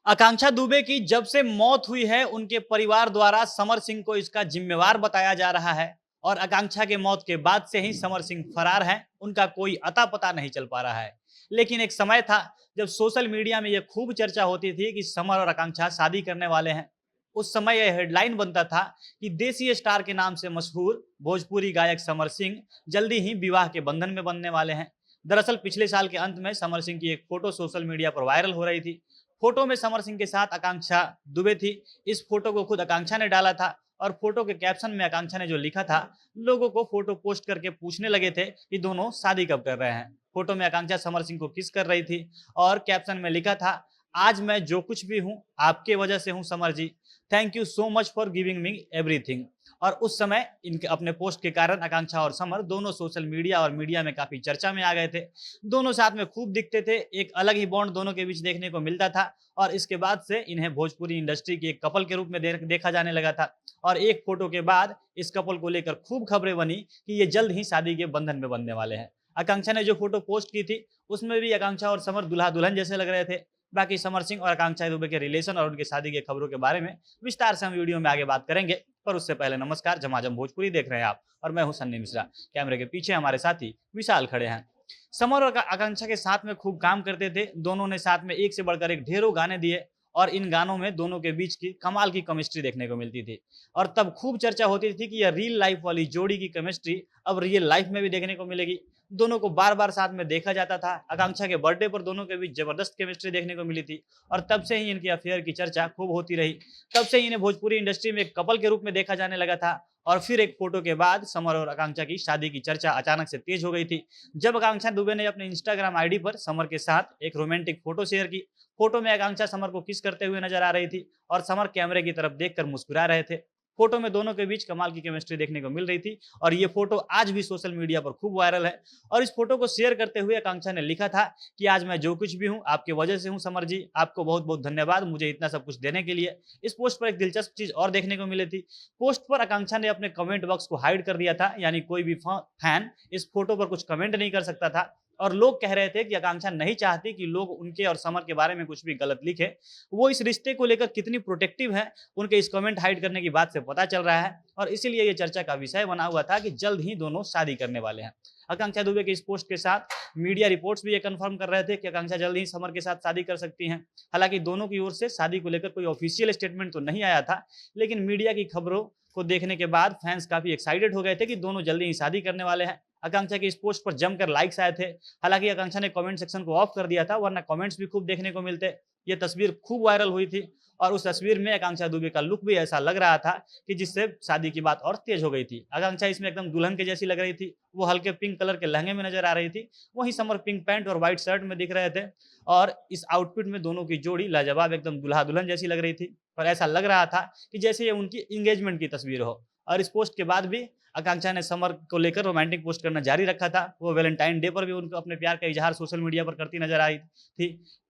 आकांक्षा दुबे की जब से मौत हुई है, उनके परिवार द्वारा समर सिंह को इसका जिम्मेवार बताया जा रहा है और आकांक्षा के मौत के बाद से ही समर सिंह फरार हैं, उनका कोई अता पता नहीं चल पा रहा है। लेकिन एक समय था जब सोशल मीडिया में यह खूब चर्चा होती थी कि समर और आकांक्षा शादी करने वाले हैं। उस समय यह हेडलाइन बनता था कि देसी स्टार के नाम से मशहूर भोजपुरी गायक समर सिंह जल्दी ही विवाह के बंधन में बंधने वाले हैं। दरअसल पिछले साल के अंत में समर सिंह की एक फोटो सोशल मीडिया पर वायरल हो रही थी। फोटो में समर सिंह के साथ आकांक्षा दुबे थी। इस फोटो को खुद आकांक्षा ने डाला था और फोटो के कैप्शन में आकांक्षा ने जो लिखा था, लोगों को फोटो पोस्ट करके पूछने लगे थे कि दोनों शादी कब कर रहे हैं। फोटो में आकांक्षा समर सिंह को किस कर रही थी और कैप्शन में लिखा था, आज मैं जो कुछ भी हूँ आपके वजह से हूँ Samar ji, thank you so much for giving me everything. और उस समय इनके अपने पोस्ट के कारण आकांक्षा और समर दोनों सोशल मीडिया और मीडिया में काफी चर्चा में आ गए थे। दोनों साथ में खूब दिखते थे, एक अलग ही बॉन्ड दोनों के बीच देखने को मिलता था और इसके बाद से इन्हें भोजपुरी इंडस्ट्री के एक कपल के रूप में देखा जाने लगा था। और एक फोटो के बाद इस कपल को लेकर खूब खबरें बनी कि ये जल्द ही शादी के बंधन में बंधने वाले हैं। आकांक्षा ने जो फोटो पोस्ट की थी उसमें भी आकांक्षा और समर दुल्हा दुल्हन जैसे लग रहे थे। बाकी समर सिंह और आकांक्षा दुबे के रिलेशन और उनकी शादी की खबरों के बारे में विस्तार से हम वीडियो में आगे बात करेंगे, पर उससे पहले नमस्कार, झमाझम भोजपुरी देख रहे हैं आप और मैं हूं सन्नी मिश्रा। कैमरे के पीछे हमारे साथी विशाल खड़े हैं। समर और आकांक्षा के साथ में खूब काम करते थे। दोनों ने साथ में एक से बढ़कर एक ढेरों गाने दिए और इन गानों में दोनों के बीच की कमाल की केमिस्ट्री देखने को मिलती थी। और तब खूब चर्चा होती थी कि यह रियल लाइफ वाली जोड़ी की केमिस्ट्री अब रियल लाइफ में भी देखने को मिलेगी। दोनों को बार बार साथ में देखा जाता था। आकांक्षा के बर्थडे पर दोनों के बीच जबरदस्त केमिस्ट्री देखने को मिली थी और तब से ही इनके अफेयर की चर्चा खूब होती रही। तब से ही इन्हें भोजपुरी इंडस्ट्री में एक कपल के रूप में देखा जाने लगा था। और फिर एक फोटो के बाद समर और आकांक्षा की शादी की चर्चा अचानक से तेज हो गई थी, जब आकांक्षा दुबे ने अपने इंस्टाग्राम आईडी पर समर के साथ एक रोमांटिक फोटो शेयर की। फोटो में आकांक्षा समर को किस करते हुए नजर आ रही थी और समर कैमरे की तरफ देखकर मुस्कुरा रहे थे। फोटो में दोनों के बीच कमाल की केमिस्ट्री देखने को मिल रही थी और ये फोटो आज भी सोशल मीडिया पर खूब वायरल है। और इस फोटो को शेयर करते हुए आकांक्षा ने लिखा था कि आज मैं जो कुछ भी हूँ आपके वजह से हूँ समर जी, आपको बहुत बहुत धन्यवाद मुझे इतना सब कुछ देने के लिए। इस पोस्ट पर एक दिलचस्प चीज और देखने को मिली थी। पोस्ट पर आकांक्षा ने अपने कमेंट बॉक्स को हाइड कर दिया था, यानी कोई भी फैन इस फोटो पर कुछ कमेंट नहीं कर सकता था। और लोग कह रहे थे कि आकांक्षा नहीं चाहती कि लोग उनके और समर के बारे में कुछ भी गलत लिखे। वो इस रिश्ते को लेकर कितनी प्रोटेक्टिव है, उनके इस कमेंट हाइड करने की बात से पता चल रहा है और इसीलिए ये चर्चा का विषय बना हुआ था कि जल्द ही दोनों शादी करने वाले हैं। आकांक्षा दुबे के इस पोस्ट के साथ मीडिया रिपोर्ट्स भी ये कंफर्म कर रहे थे कि आकांक्षा जल्द ही समर के साथ शादी कर सकती हैं। हालांकि दोनों की ओर से शादी को लेकर कोई ऑफिशियल स्टेटमेंट तो नहीं आया था, लेकिन मीडिया की खबरों को देखने के बाद फैंस काफी एक्साइटेड हो गए थे कि दोनों जल्दी ही शादी करने वाले हैं। आकांक्षा की इस पोस्ट पर जमकर लाइक्स आए थे। हालांकि आकांक्षा ने कमेंट सेक्शन को ऑफ कर दिया था, वरना कमेंट्स भी खूब देखने को मिलते। ये तस्वीर खूब वायरल हुई थी और उस तस्वीर में आकांक्षा दुबे का लुक भी ऐसा लग रहा था कि जिससे शादी की बात और तेज हो गई थी। आकांक्षा इसमें एकदम दुल्हन के जैसी लग रही थी। वो हल्के पिंक कलर के लहंगे में नजर आ रही थी, वहीं समर पिंक पैंट और व्हाइट शर्ट में दिख रहे थे। और इस आउटफिट में दोनों की जोड़ी लाजवाब एकदम दुल्हा दुल्हन जैसी लग रही थी और ऐसा लग रहा था कि जैसे ये उनकी एंगेजमेंट की तस्वीर हो। और इस पोस्ट के बाद भी आकांक्षा ने समर को लेकर रोमांटिक पोस्ट करना जारी रखा था। वो वैलेंटाइन डे पर भी उनको अपने प्यार का इजहार सोशल मीडिया पर करती नजर आई थी।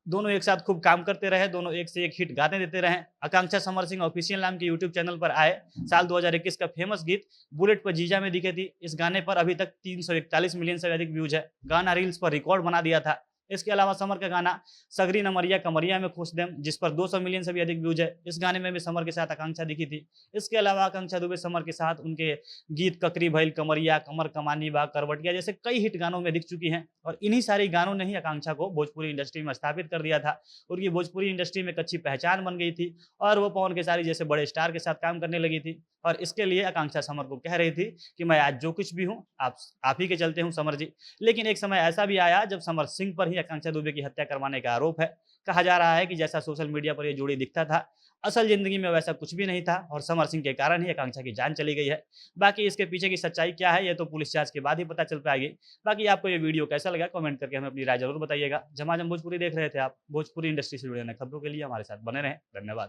दोनों एक साथ खूब काम करते रहे, दोनों एक से एक हिट गाने देते रहे। आकांक्षा समर सिंह ऑफिशियल नाम के यूट्यूब चैनल पर आए साल 2021 का फेमस गीत बुलेट पर जीजा में दिखे थी। इस गाने पर अभी तक 341 मिलियन से अधिक व्यूज है। गाना रील्स पर रिकॉर्ड बना दिया था। इसके अलावा समर का गाना सगरी नमरिया कमरिया में खुश देम, जिस पर 200 मिलियन से भी अधिक व्यूज है, इस गाने में भी समर के साथ आकांक्षा दिखी थी। इसके अलावा आकांक्षा दुबे समर के साथ उनके गीत ककरी भइल कमरिया, कमर कमानी बा, करवटिया जैसे कई हिट गानों में दिख चुकी हैं और इन्हीं सारी गानों ने ही आकांक्षा को भोजपुरी इंडस्ट्री में स्थापित कर दिया था। उनकी भोजपुरी इंडस्ट्री में एक अच्छी पहचान बन गई थी और वो पवन खेसारी जैसे बड़े स्टार के साथ काम करने लगी थी। और इसके लिए आकांक्षा समर को कह रही थी कि मैं आज जो कुछ भी हूँ आप ही के चलते हूँ समर जी। लेकिन एक समय ऐसा भी आया जब समर सिंह पर ही आकांक्षा दुबे की हत्या करवाने का आरोप है। कहा जा रहा है कि जैसा सोशल मीडिया पर यह जोड़ी दिखता था, असल जिंदगी में वैसा कुछ भी नहीं था और समर सिंह के कारण ही आकांक्षा की जान चली गई है। बाकी इसके पीछे की सच्चाई क्या है, ये तो पुलिस जांच के बाद ही पता चल पाएगी। बाकी आपको ये वीडियो कैसा लगा कमेंट करके हमें अपनी राय जरूर बताइएगा। झमाझम भोजपुरी देख रहे थे आप। भोजपुरी इंडस्ट्री से जुड़े नए खबरों के लिए हमारे साथ बने रहें। धन्यवाद।